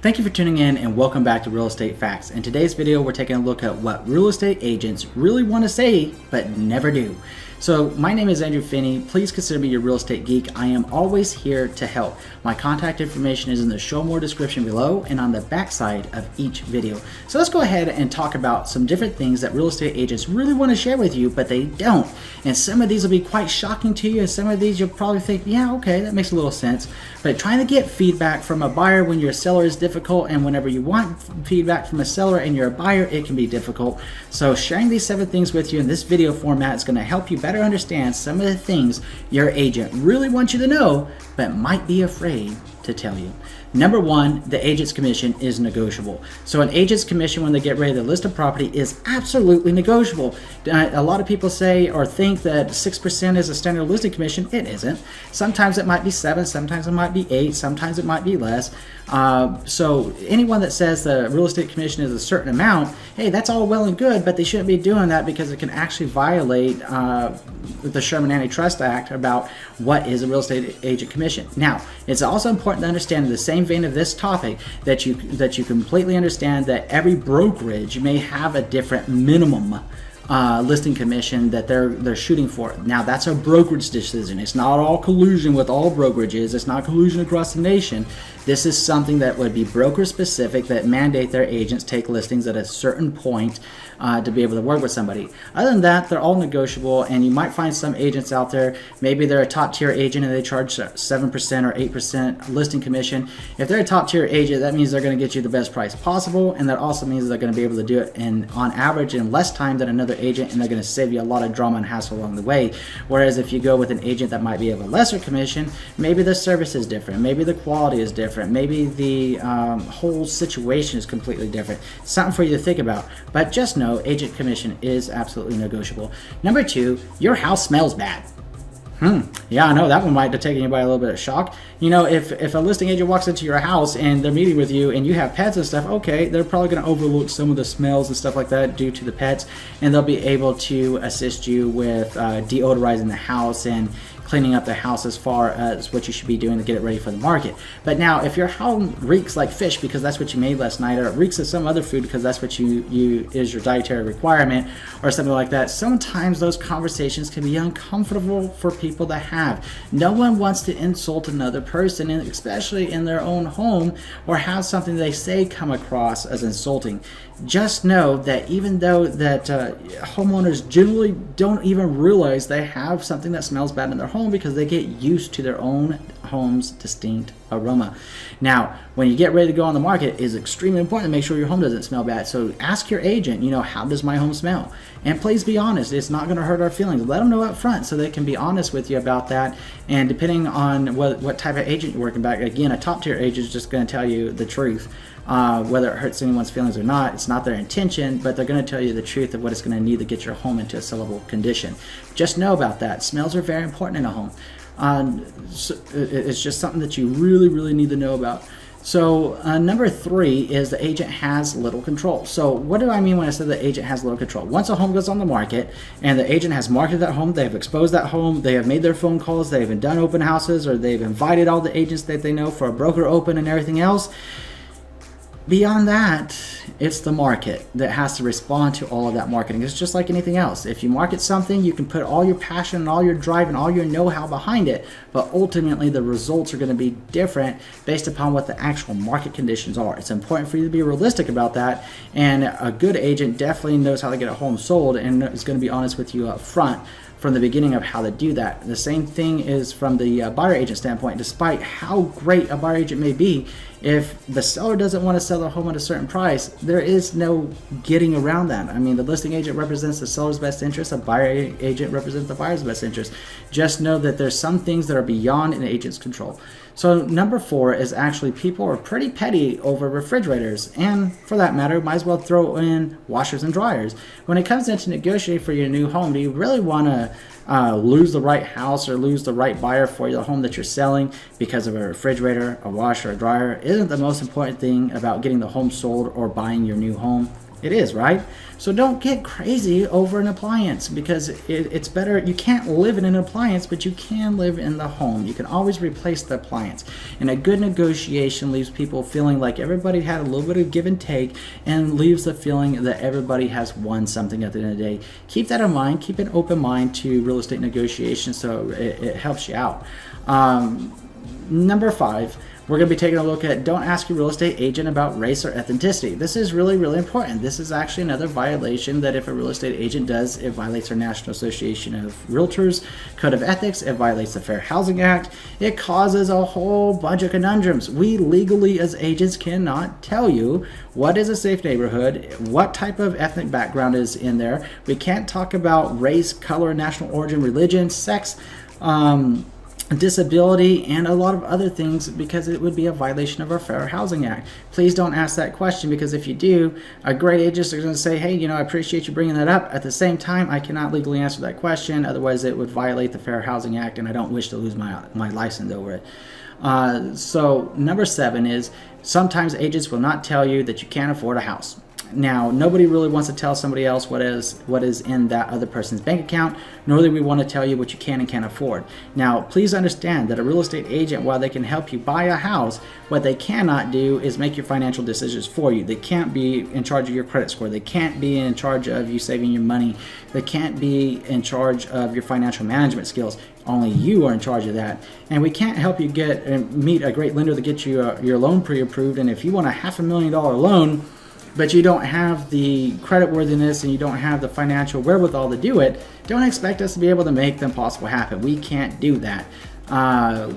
Thank you for tuning in and welcome back to Real Estate Facts. In today's video, we're taking a look at what real estate agents really want to say but never do. So my name is Andrew Finney. Please consider me your real estate geek. I am always here to help. My contact information is in the show more description below and on the backside of each video. So let's go ahead and talk about some different things that real estate agents really want to share with you, but they don't. And some of these will be quite shocking to you, and some of these you'll probably think, yeah, okay, that makes a little sense. But trying to get feedback from a buyer when you're a seller is difficult, and whenever you want feedback from a seller and you're a buyer, it can be difficult. So sharing these 7 things with you in this video format is going to help you better understand some of the things your agent really wants you to know, but might be afraid to tell you. Number 1, the agent's commission is negotiable. So an agent's commission when they get ready to list a property is absolutely negotiable. A lot of people say or think that 6% is a standard listing commission. It isn't. Sometimes it might be 7, sometimes it might be 8, sometimes it might be less. So anyone that says the real estate commission is a certain amount, hey, that's all well and good, but they shouldn't be doing that because it can actually violate the Sherman Antitrust Act about what is a real estate agent commission. Now, it's also important to understand in the same vein of this topic that you completely understand that every brokerage may have a different minimum listing commission that they're shooting for. Now, that's a brokerage decision. It's not all collusion with all brokerages. It's not collusion across the nation. This is something that would be broker specific, that mandate their agents take listings at a certain point to be able to work with somebody. Other than that, they're all negotiable, and you might find some agents out there, maybe they're a top tier agent and they charge 7% or 8% listing commission. If they're a top tier agent, that means they're going to get you the best price possible, and that also means they're going to be able to do it on average in less time than another agent, and they're going to save you a lot of drama and hassle along the way. Whereas if you go with an agent that might be of a lesser commission, maybe the service is different, maybe the quality is different, maybe the whole situation is completely different. Something for you to think about. But just know agent commission is absolutely negotiable. Number 2, your house smells bad. Yeah, I know that one might have taken you by a little bit of shock. You know, if a listing agent walks into your house and they're meeting with you and you have pets and stuff, okay, they're probably going to overlook some of the smells and stuff like that due to the pets, and they'll be able to assist you with deodorizing the house and cleaning up the house as far as what you should be doing to get it ready for the market. But now, if your home reeks like fish because that's what you made last night, or it reeks of some other food because that's what you is your dietary requirement, or something like that, sometimes those conversations can be uncomfortable for people to have. No one wants to insult another person, and especially in their own home, or have something they say come across as insulting. Just know that even though that homeowners generally don't even realize they have something that smells bad in their home because they get used to their own home's distinct aroma. Now, when you get ready to go on the market, it is extremely important to make sure your home doesn't smell bad. So ask your agent, how does my home smell? And please be honest. It's not going to hurt our feelings. Let them know up front so they can be honest with you about that. And depending on what type of agent you're working back, again, a top tier agent is just going to tell you the truth. Whether it hurts anyone's feelings or not, it's not their intention, but they're going to tell you the truth of what it's going to need to get your home into a sellable condition. Just know about that. Smells are very important in a home. So it's just something that you really, really need to know about. So number 3 is the agent has little control. So what do I mean when I say the agent has little control? Once a home goes on the market and the agent has marketed that home, they have exposed that home, they have made their phone calls, they have done open houses, or they've invited all the agents that they know for a broker open and everything else. Beyond that, it's the market that has to respond to all of that marketing. It's just like anything else. If you market something, you can put all your passion and all your drive and all your know-how behind it, but ultimately the results are going to be different based upon what the actual market conditions are. It's important for you to be realistic about that, and a good agent definitely knows how to get a home sold and is going to be honest with you up front from the beginning of how to do that. The same thing is from the buyer agent standpoint. Despite how great a buyer agent may be, if the seller doesn't want to sell their home at a certain price, there is no getting around that. I mean, the listing agent represents the seller's best interest, a buyer agent represents the buyer's best interest. Just know that there's some things that are beyond an agent's control. So number 4 is actually people are pretty petty over refrigerators, and for that matter, might as well throw in washers and dryers. When it comes into negotiating for your new home, do you really want to lose the right house or lose the right buyer for the home that you're selling because of a refrigerator, a washer, a dryer? Isn't the most important thing about getting the home sold or buying your new home It is, right? So don't get crazy over an appliance, because it's better. You can't live in an appliance, but you can live in the home. You can always replace the appliance. And a good negotiation leaves people feeling like everybody had a little bit of give and take, and leaves the feeling that everybody has won something at the end of the day. Keep that in mind. Keep an open mind to real estate negotiation, so it helps you out. Number 5, we're going to be taking a look at don't ask your real estate agent about race or ethnicity. This is really, really important. This is actually another violation that if a real estate agent does, it violates our National Association of Realtors Code of Ethics. It violates the Fair Housing Act. It causes a whole bunch of conundrums. We legally as agents cannot tell you what is a safe neighborhood, what type of ethnic background is in there. We can't talk about race, color, national origin, religion, sex, disability, and a lot of other things, because it would be a violation of our Fair Housing Act. Please don't ask that question, because if you do, a great agent is going to say, hey, I appreciate you bringing that up. At the same time, I cannot legally answer that question, otherwise it would violate the Fair Housing Act, and I don't wish to lose my license over it. So number 7 is sometimes agents will not tell you that you can't afford a house. Now, nobody really wants to tell somebody else what is in that other person's bank account, nor do we want to tell you what you can and can't afford. Now, please understand that a real estate agent, while they can help you buy a house, what they cannot do is make your financial decisions for you. They can't be in charge of your credit score. They can't be in charge of you saving your money. They can't be in charge of your financial management skills. Only you are in charge of that. And we can't help you get and meet a great lender to get you your loan pre-approved. And if you want a $500,000 loan, but you don't have the credit worthiness and you don't have the financial wherewithal to do it, don't expect us to be able to make the impossible happen. We can't do that.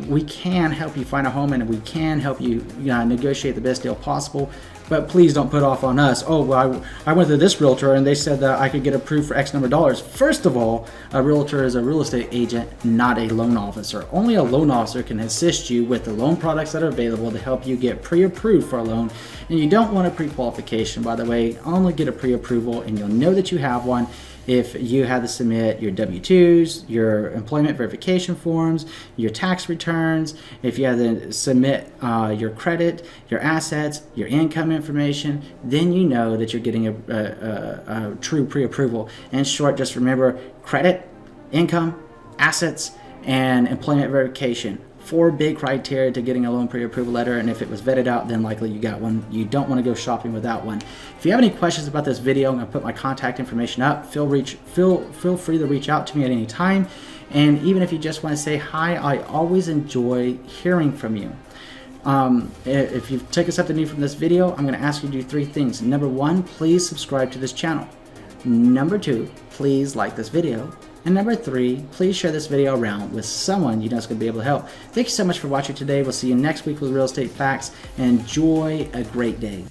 We can help you find a home, and we can help you negotiate the best deal possible, but please don't put off on us. Oh, well, I went to this realtor and they said that I could get approved for X number of dollars. First of all, a realtor is a real estate agent, not a loan officer. Only a loan officer can assist you with the loan products that are available to help you get pre-approved for a loan. And you don't want a pre-qualification, by the way. Only get a pre-approval, and you'll know that you have one if you had to submit your W-2s, your employment verification forms, your tax returns, if you had to submit your credit, your assets, your income information, then you know that you're getting a true pre-approval. In short, just remember credit, income, assets, and employment verification. 4 big criteria to getting a loan pre-approval letter, and if it was vetted out, then likely you got one. You don't want to go shopping without one. If you have any questions about this video, I'm going to put my contact information up. Feel free to reach out to me at any time. And even if you just want to say hi, I always enjoy hearing from you. If you've taken something new from this video, I'm going to ask you to do 3 things. Number 1, please subscribe to this channel. Number 2, please like this video. And number 3, please share this video around with someone you know is going to be able to help. Thank you so much for watching today. We'll see you next week with Real Estate Facts. Enjoy a great day.